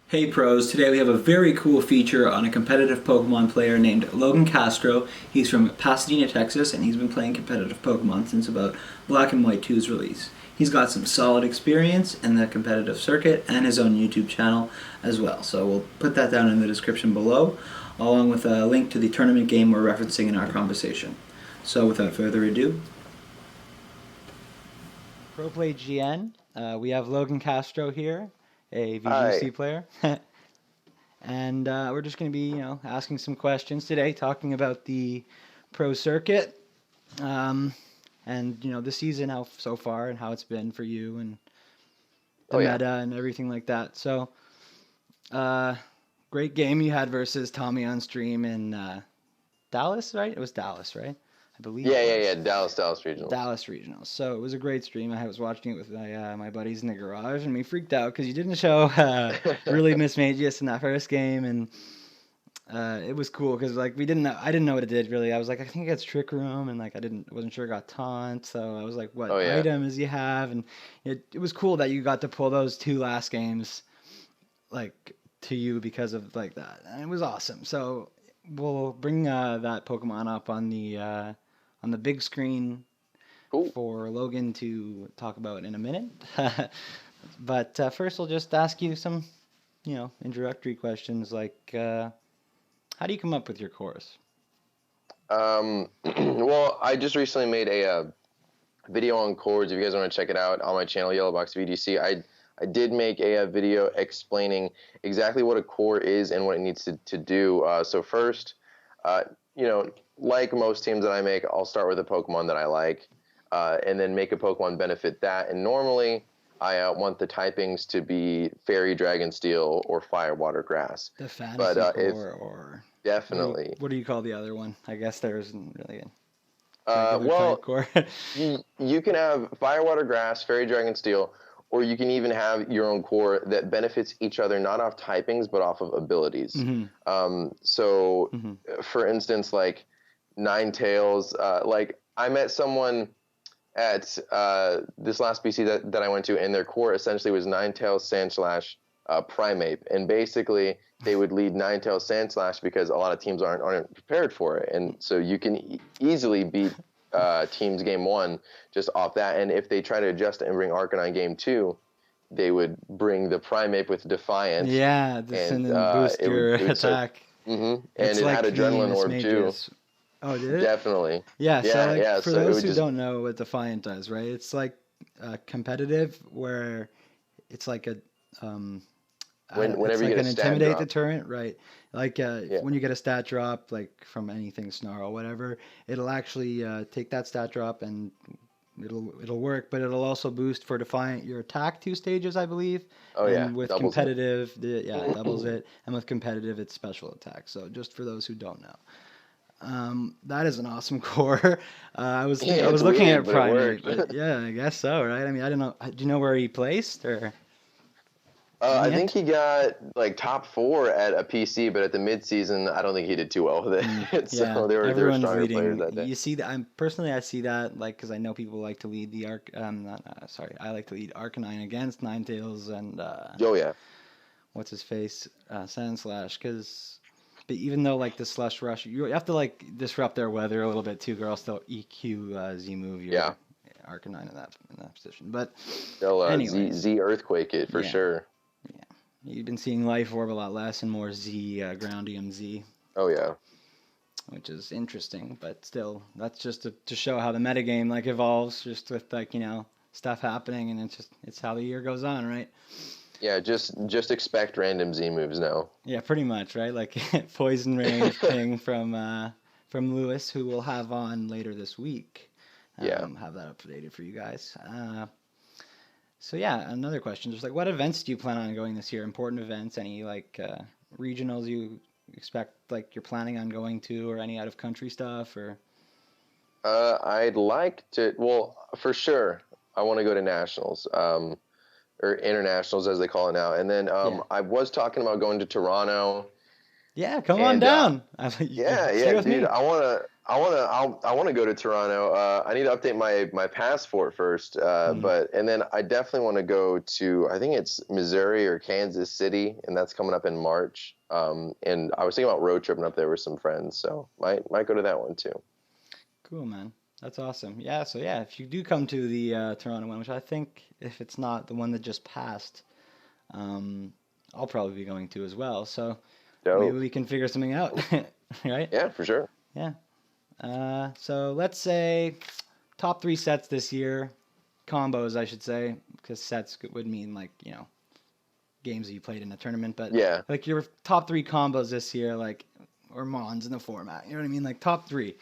Hey pros, today we have a very cool feature on a competitive Pokemon player named Logan Castro. He's from Pasadena, Texas, and he's been playing competitive Pokemon since about Black and White 2's release. He's got some solid experience in the competitive circuit and his own YouTube channel as well. So we'll put that down in the description below, along with a link to the tournament game we're referencing in our conversation. So without further ado, ProPlay GN, we have Logan Castro here, a VGC Hi. player. And we're just going to be, asking some questions today, talking about the pro circuit, um, and the season how so far and how it's been for you and the Oh yeah. meta and everything like that. So, uh, great game you had versus Tommy on stream in Dallas, right? It was Dallas, right? I believe it Yeah. was. Dallas Regionals. Dallas Regionals. So it was a great stream. I was watching it with my buddies in the garage, and we freaked out because you didn't show really Mismagius in that first game, and it was cool because like I didn't know what it did really. I was like, I think it's Trick Room, and like wasn't sure it got taunt, so I was like, what Oh yeah. items you have, and it was cool that you got to pull those two last games like to you because of like that, and it was awesome. So we'll bring that Pokemon up on the big screen Cool. for Logan to talk about in a minute. But first, I'll just ask you some, introductory questions like, how do you come up with your chorus? Well, I just recently made a video on chords. If you guys want to check it out on my channel, Yellowbox VGC, I did make a video explaining exactly what a core is and what it needs to do. So first, uh, you know, like most teams that I make, I'll start with a Pokemon that I like, and then make a Pokemon benefit that. And normally, I want the typings to be Fairy, Dragon, Steel, or Fire, Water, Grass. The But fantasy if core, or definitely, what do you call the other one? I guess there isn't really a regular type well, core. you can have Fire, Water, Grass, Fairy, Dragon, Steel, or you can even have your own core that benefits each other not off typings but off of abilities. Hmm. So, Hmm. for instance, like Ninetales, like I met someone at this last BC that I went to, and their core essentially was Ninetales, Sandslash, Primeape, and basically they would lead Ninetales, Sandslash because a lot of teams aren't prepared for it, and so you can easily beat teams game one just off that. And if they try to adjust and bring Arcanine game two, they would bring the Primeape with Defiant, Yeah, this and and then boost your it would start. attack. And It's it had like the Adrenaline Orb too. Mismagius. Oh, did it? Definitely. Yeah, so like Yeah. for So it those would who just don't know what Defiant does, right? It's like competitive where it's like a it's whenever you like get a an stat intimidate drop. deterrent, right? Like Yeah. when you get a stat drop, like from anything snarl, whatever, it'll actually take that stat drop and it'll work, but it'll also boost for Defiant your attack 2 stages, I believe, Oh yeah, and with doubles it. competitive, yeah, it doubles it, and with competitive, it's special attack. So just for those who don't know. That is an awesome core. I Yeah, it's was looking weird, at but it Primate, worked. but yeah, I guess so, right? I mean, I don't know. Do you know where he placed or any I think hint? he got like top four at a PC, but at the mid season, I don't think he did too well with Mm, it. yeah, So they were everyone's stronger players leading. that day. You see that? I'm personally, I see that like because I know people like to lead the arc. Not, sorry, I like to lead Arcanine against Ninetales and Oh yeah, what's his face, Sandslash. Because, but even though like the Slush Rush, you have to like disrupt their weather a little bit too, or else they'll EQ Z move yeah. your Arcanine in that position. But They'll anyways, Z Earthquake it for yeah, sure. yeah. You've been seeing Life Orb a lot less and more Z, Groundium Z, Oh yeah, which is interesting. But still, that's just to show how the metagame like evolves, just with like stuff happening, and it's how the year goes on, right? yeah. Just expect random Z moves now. Yeah, pretty much, right? Like Poison Range ping from Lewis, who we'll have on later this week. Yeah. Have that updated for you guys. So yeah, another question, just like what events do you plan on going this year? Important events, any like regionals you expect like you're planning on going to, or any out of country stuff, or I'd like to. Well, for sure, I want to go to nationals. Or internationals as they call it now. And then yeah, I was talking about going to Toronto, yeah, come on and down. yeah, Stay with dude, me. I wanna go to Toronto. I need to update my passport first. Hmm. And then I definitely want to go to, I think it's Missouri or Kansas City, and that's coming up in March. And I was thinking about road tripping up there with some friends, so might go to that one too. Cool, man. That's awesome. Yeah, so yeah, if you do come to the Toronto one, which I think if it's not the one that just passed, um, I'll probably be going to as well. So maybe Dope. we can figure something out, right? Yeah, for sure. Yeah. So let's say top three sets this year, combos, I should say, because sets would mean like games that you played in a tournament, but Yeah. like your top three combos this year, like or mons in the format. You know what I mean? Like top three.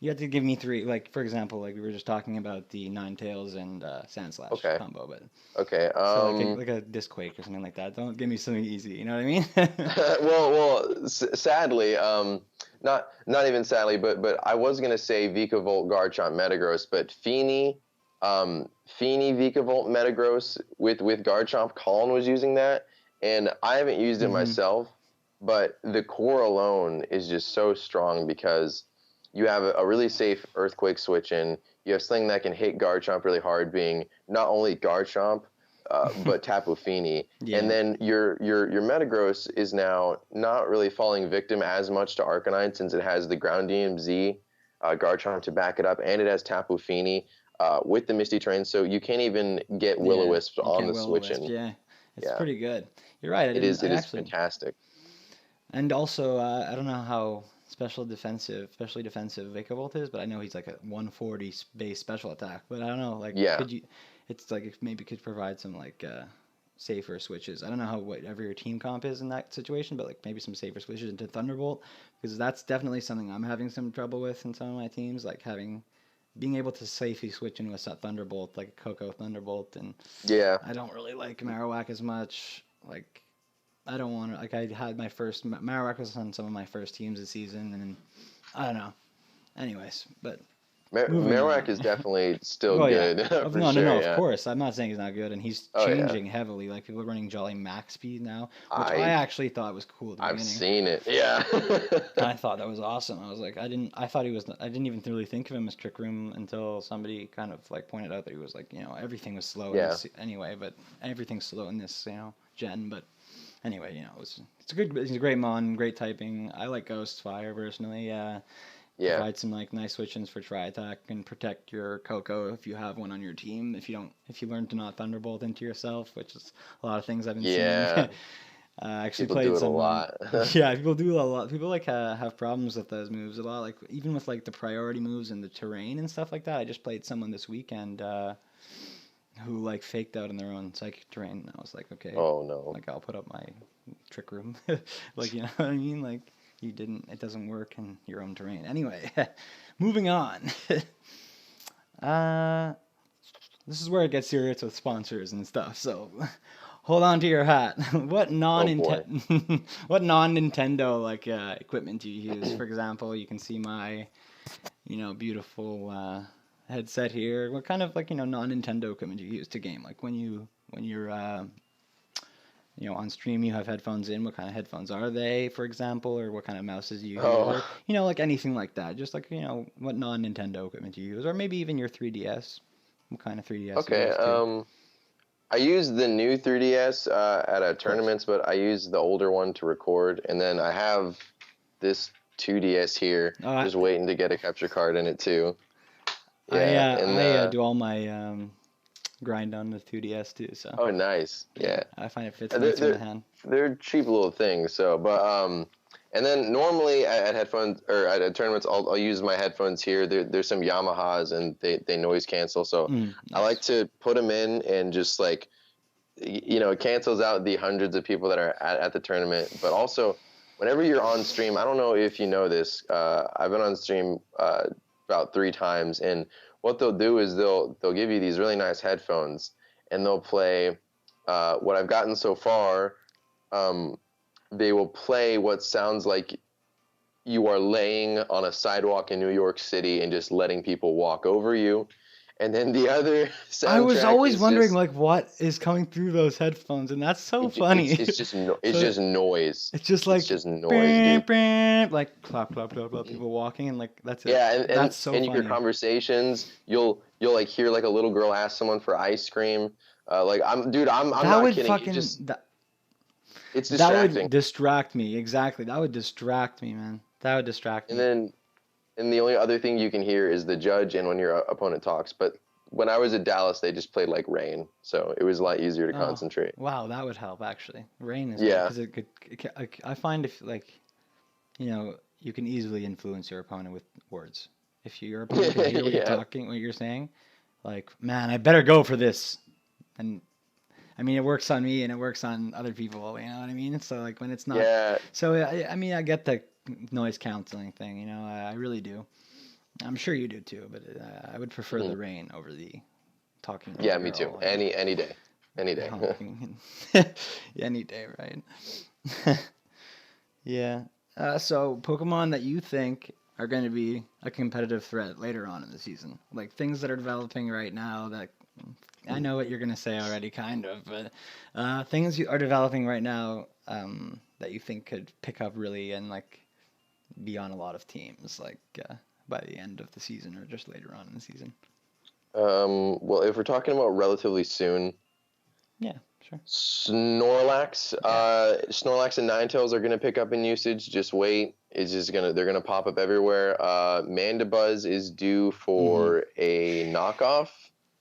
You have to give me three. Like for example, like we were just talking about the Nine Tails and Sand Slash Okay. combo, but Okay. so like a Disquake or something like that. Don't give me something easy. You know what I mean? Sadly, not even sadly, but I was gonna say Vikavolt Garchomp Metagross, but Feeney Vikavolt Metagross with Garchomp, Colin was using that, and I haven't used it Hmm. myself, but the core alone is just so strong because you have a really safe Earthquake switch in. You have something that can hit Garchomp really hard, being not only Garchomp, but Tapu Fini. And Yeah. then your Metagross is now not really falling victim as much to Arcanine since it has the Ground DMZ Garchomp to back it up, and it has Tapu Fini with the Misty Terrain, so you can't even get Yeah. Will-O-Wisp You on can't the will switch wisp. in. Yeah. It's Yeah, pretty good. You're right. I it is actually. fantastic. And also, I don't know how especially defensive Vikavolt is, but I know he's like a 140 base special attack. But I don't know, like, Yeah, could you? It's like if maybe could provide some like safer switches. I don't know how whatever your team comp is in that situation, but like maybe some safer switches into Thunderbolt because that's definitely something I'm having some trouble with in some of my teams, like being able to safely switch into a Thunderbolt, like a Coco Thunderbolt, and yeah, I don't really like Marowak as much. Like I don't want to. Like I had my first Marowak was on some of my first teams this season, and I don't know. Anyways, but moving Marowak on. is definitely still Well, yeah. good for No, no, sure. no. Of Yeah. course, I'm not saying he's not good, and he's Oh yeah. changing heavily. Like people are running Jolly Max speed now, which I I actually thought was cool at the I've beginning. seen it. Yeah. I thought that was awesome. I was like, I thought he was. I didn't even really think of him as Trick Room until somebody kind of like pointed out that he was like, everything was slow in Yeah. this anyway, but everything's slow in this, gen. But anyway, it's a good. He's a great mon, great typing. I like Ghost Fire personally. Yeah. Provide some like nice switch-ins for Tri Attack and protect your Coco if you have one on your team. If you learn to not Thunderbolt into yourself, which is a lot of things I've been seeing. Yeah. I actually People played do it a some. lot. Yeah, people do a lot. People like have problems with those moves a lot. Like even with like the priority moves and the terrain and stuff like that. I just played someone this weekend who like faked out in their own psychic terrain. And I was like, okay, Oh no. like I'll put up my trick room. Like you know what I mean? Like you didn't. It doesn't work in your own terrain. Anyway, moving on. uh, this is where it gets serious with sponsors and stuff. So hold on to your hat. What Oh boy. what non Nintendo like equipment do you use? For example, you can see my beautiful headset here. What kind of like non Nintendo equipment do you use to game? Like when you're on stream, you have headphones in. What kind of headphones are they, for example, or what kind of mouses do you use, or Oh. like anything like that? Just like what non Nintendo equipment do you use, or maybe even your 3DS. What kind of 3DS you Okay. use too? I use the new 3DS at a Of course. tournaments, but I use the older one to record, and then I have this 2DS here, Oh, I just waiting to get a capture card in it too. I Yeah, and do all my grind on the 2DS too. So oh, nice. yeah, Yeah, I find it fits they're nicer in the they're hand. they're cheap little things. So, but and then normally at headphones or at tournaments, I'll use my headphones here. There's some Yamahas and they noise cancel, so I like Nice. to put them in and just like it cancels out the hundreds of people that are at the tournament. But also, whenever you're on stream, I don't know if you know this. I've been on stream about 3 times, and what they'll do is they'll give you these really nice headphones, and they'll play what I've gotten so far. Um, they will play what sounds like you are laying on a sidewalk in New York City and just letting people walk over you. and then the other I was soundtrack always is wondering just like what is coming through those headphones, and that's so it's funny. it's just it's So just noise. it's just It's like just noise, dude. like clap clap clap clap, people walking, and like that's it. Yeah, That's so and you hear funny. conversations. You'll like hear like a little girl ask someone for ice cream. Like I'm That not would kidding. fucking It's that would distracting. distract me. Exactly. That would distract me, man. That would distract And me. then and the only other thing you can hear is the judge and when your opponent talks. But when I was at Dallas, they just played like rain, so it was a lot easier to Oh, concentrate. wow, that would help actually. Rain is good Yeah, because I find if like you can easily influence your opponent with words. If your opponent can hear what you're yeah, talking, what you're saying, like, man, I better go for this. And I mean, it works on me and it works on other people. You know what I mean? So like when it's not, yeah, so I mean, I get the noise canceling thing. I really do. I'm sure you do too, but I would prefer the mhm. rain over the talking to a Yeah. Me too. girl and Any day, any day. honking. Any day, right? Yeah. So Pokemon that you think are going to be a competitive threat later on in the season, like things that are developing right now that I know what you're going to say already, kind of, but things you are developing right now that you think could pick up really and like be on a lot of teams, like by the end of the season or just later on in the season. Well, if we're talking about relatively soon, Yeah, sure. Yeah. Snorlax and Ninetales are gonna pick up in usage. Just wait. It's just they're gonna pop up everywhere. Mandibuzz is due Mm-hmm. for a knockoff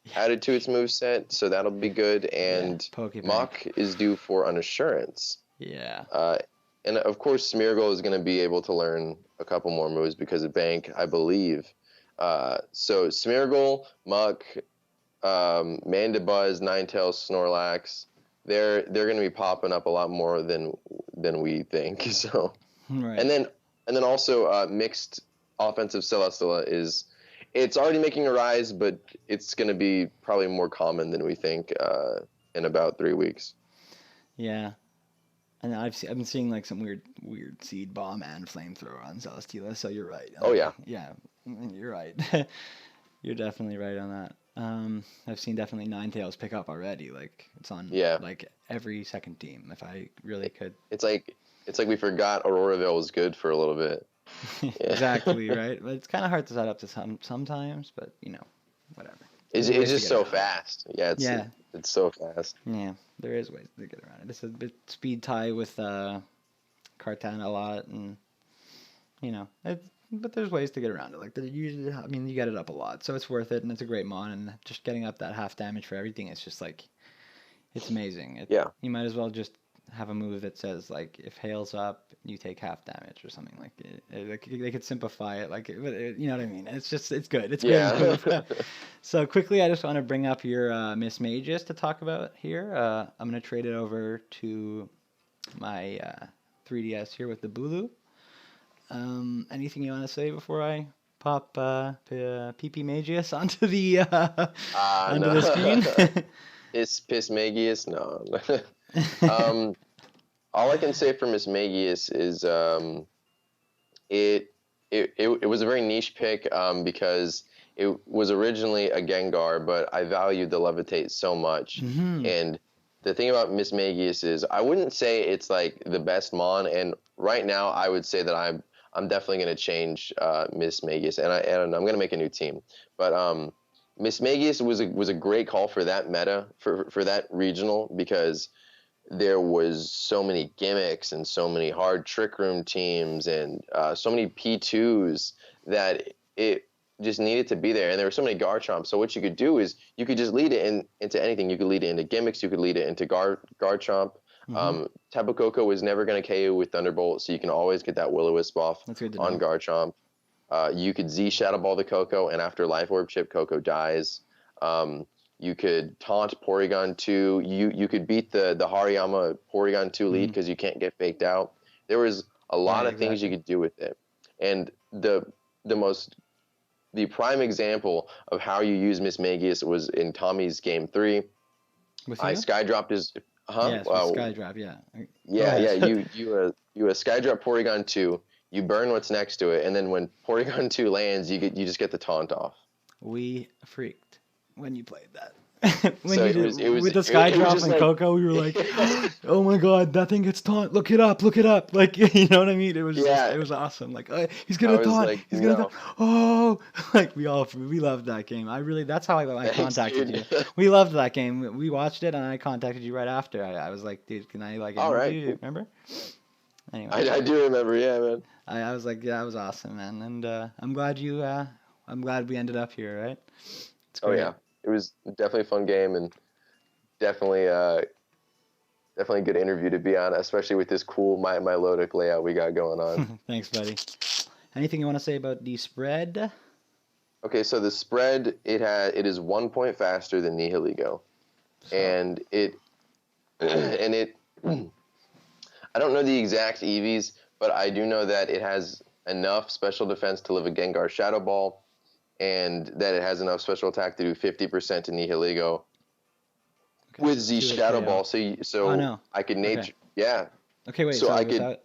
Yeah. added to its moveset, so that'll be good. Yeah. And Pokebank. Mach is due for an assurance. Yeah. Uh, and of course, Smeargle is gonna be able to learn a couple more moves because of Bank, I believe. So Smeargle, Mach, Mandibuzz, Ninetales, Snorlax, they're going to be popping up a lot more than we think. So, Right. and then also mixed offensive Celesteela it's already making a rise, but it's going to be probably more common than we think in about 3 weeks. Yeah. And I've been seeing like some weird seed bomb and flamethrower on Celesteela. So you're right. Oh yeah, Yeah, you're right. You're definitely right on that. I've seen definitely Ninetales pick up already. Like it's on yeah. like every second team. If I really could. It's like we forgot Auroraville was good for a little bit. Exactly Yeah. right. But it's kind of hard to set up to sometimes. But whatever. It's There's ways to just get so around it. fast. Yeah, Yeah, it's so fast. yeah. There is ways to get around it. It's a bit speed tie with Kartana a lot, and but there's ways to get around it. Like usually, I mean, you get it up a lot, so it's worth it, and it's a great mon. And just getting up that half damage for everything, it's just like it's amazing. Yeah. You might as well just have a move that says like if hail's up, you take half damage or something like it. Like they could simplify it, like you know what I mean. It's good. It's a great Yeah. move. So quickly, I just want to bring up your Mismagius to talk about here. I'm gonna trade it over to my 3DS here with the Bulu. Anything you want to say before I pop PP Magius onto the onto the screen? No. Pismagius? No. um, all I can say for Mismagius is it was a very niche pick because it was originally a Gengar, but I valued the Levitate so much. Mm-hmm. And the thing about Mismagius is I wouldn't say it's like the best Mon, and right now I would say that I'm definitely going to change Mismagius, and I'm going to make a new team. But Mismagius was a great call for that meta for that regional because there was so many gimmicks and so many hard trick room teams and so many P2s that it just needed to be there. And there were so many Garchomps. So what you could do is you could just lead it into anything. You could lead it into gimmicks. You could lead it into Garchomp. Mm-hmm. Tapu Koko was never going to KO with Thunderbolt, so you can always get that Will-O-Wisp off That's good to on know. Garchomp. You could Z Shadow Ball the Koko, and after Life Orb chip, Koko dies. You could taunt Porygon 2. You could beat the Hariyama Porygon 2 lead Mm-hmm. because you can't get faked out. There was a lot Yeah, of things you exactly. could do with it. And the prime example of how you use Mismagius was in Tommy's game 3. With I you? skydropped his Yes, with Skydrop. Yeah. Go yeah, ahead. yeah, you skydrop Porygon 2, you burn what's next to it, and then when Porygon 2 lands, you just get the taunt off. We freaked. when you played that. So it was with the sky drop just and like- Coco, we were like, "Oh my god, that thing gets taunt! Look it up! Like, you know what I mean? It was Yeah. it was awesome. Like, he's I gonna was taunt! like, He's gonna no. taunt! Oh, like we loved that game. That's how I Thanks, contacted dude. you. We loved that game. We watched it, and I contacted you right after. I was like, dude, can I like All right, interview you? cool. Remember? Anyway, I do remember, yeah, man. I was like, yeah, that was awesome, man, and I'm glad we ended up here, right? It's Oh great. yeah, it was definitely a fun game and definitely definitely a good interview to be on, especially with this cool my Lodic layout we got going on. Thanks, buddy. Anything you want to say about the spread? Okay, so the spread it is 1 point faster than Nihiligo, and it I don't know the exact EVs, but I do know that it has enough special defense to live a Gengar Shadow Ball, and that it has enough special attack to do 50% to Nihiligo with Z to a Shadow KO. Ball. So Oh, no. I could nature, Okay. yeah. Okay, wait. So So I could- without...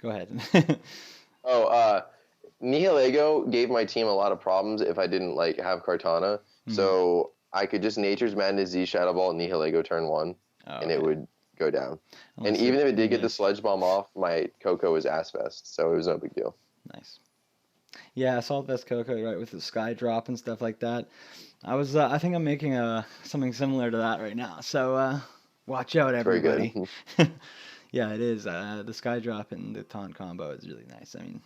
Go ahead. Nihilego gave my team a lot of problems if I didn't like have Kartana. So I could just Nature's Madness Z Shadow Ball Nihilego turn 1, and it would go down. Unless And even if it did get the missed. Sledge Bomb off, my Coco was ass fest, so it was no big deal. Nice. Yeah, Assault Vest Coco, right, with the Sky Drop and stuff like that. I think I'm making something similar to that right now. So watch out, Very everybody. good. Yeah, it is. The Sky Drop and the Taunt combo is really nice. I mean,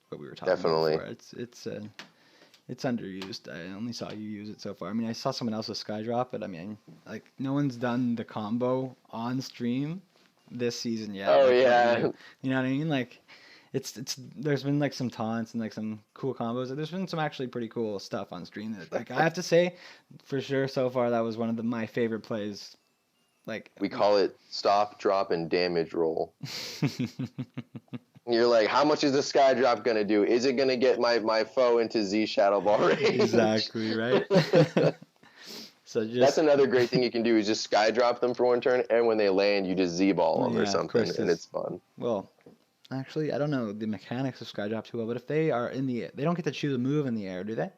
what we were talking Definitely. about before. It's underused. I only saw you use it so far. I mean, I saw someone else with Sky Drop, but I mean, like, no one's done the combo on stream this season yet. Oh, Like, yeah. you know what I mean? Like, it's there's been like some taunts and like some cool combos. There's been some actually pretty cool stuff on stream that, like, I have to say, for sure, so far that was one of my favorite plays. Like, We call it stop, drop, and damage roll. You're like, how much is the Sky Drop going to do? Is it going to get my foe into Z Shadow Ball range? Exactly, right? So just That's another great thing you can do is just Sky Drop them for one turn, and when they land, you just Z Ball them Yeah, or of something, course, and it's fun. well, actually, I don't know the mechanics of Sky Drop too well, but if they are in the, they don't get to choose a move in the air, do they?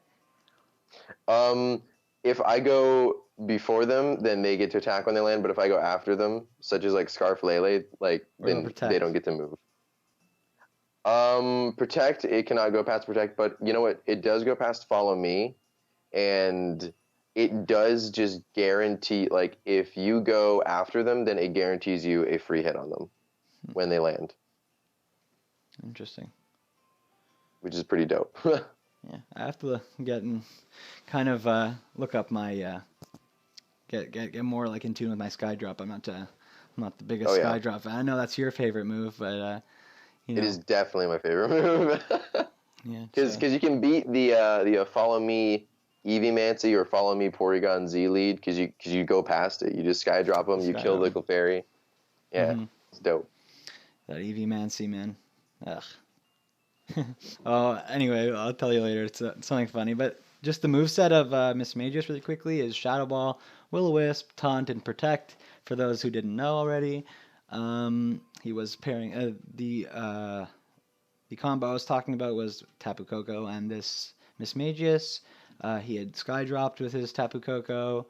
If I go before them, then they get to attack when they land, but if I go after them, such as like Scarf Lele, like, Or then protect? they don't get to move. Protect, it cannot go past Protect, but you know what? It does go past Follow Me, and it does just guarantee, like, if you go after them, then it guarantees you a free hit on them when they land, Interesting. which is pretty dope. Yeah, I have to get and kind of look up my get more like in tune with my Sky Drop. I'm not the biggest Oh, yeah. Sky Drop fan. I know that's your favorite move, but you know, It is definitely my favorite move. yeah, Because so- you can beat the Follow Me Eeveemancy or Follow Me Porygon Z lead because you go past it. You just Sky Drop them, you Sky kill the Drop. Clefairy. Yeah, Mhm. it's dope. That Eeveemancy, man. Ugh. Oh, anyway, I'll tell you later. It's something funny, but just the moveset of Mismagius really quickly is Shadow Ball, Will-O-Wisp, Taunt, and Protect. For those who didn't know already, he was pairing the combo I was talking about was Tapu Koko and this Mismagius. He had Sky Dropped with his Tapu Koko.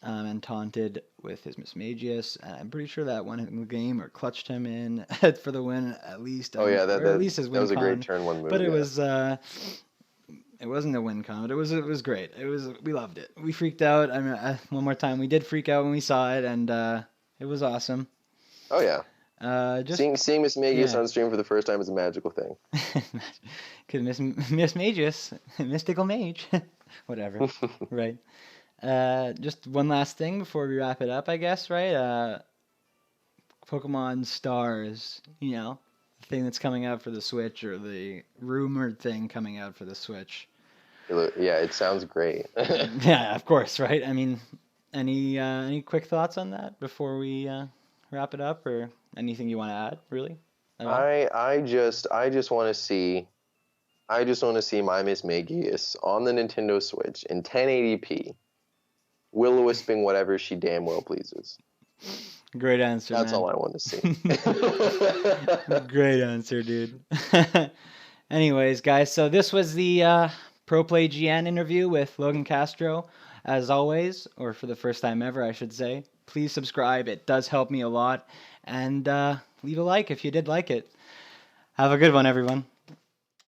And taunted with his Mismagius. And I'm pretty sure that won him the game or clutched him in for the win at least. Oh yeah, or at least his win that was a great con. turn 1 move. But it yeah. was it wasn't a win con. But it was great. We loved it. We freaked out. I mean, one more time, we did freak out when we saw it, and it was awesome. Oh yeah. Just Seeing Mismagius yeah. on stream for the first time is a magical thing. Cause Mismagius, mystical mage, whatever, right? Just one last thing before we wrap it up, I guess, right? Pokemon Stars, you know, the thing that's coming out for the Switch, or the rumored thing coming out for the Switch. Yeah, it sounds great. Yeah, of course, right? I mean, any quick thoughts on that before we wrap it up, or anything you want to add, really? At all? I just want to see my Mismagius on the Nintendo Switch in 1080p, will-o-wisping whatever she damn well pleases. Great answer, That's man. all I want to see. Great answer, dude. Anyways, guys, so this was the Pro Play GN interview with Logan Castro. As always, or for the first time ever, I should say, please subscribe. It does help me a lot. And leave a like if you did like it. Have a good one, everyone.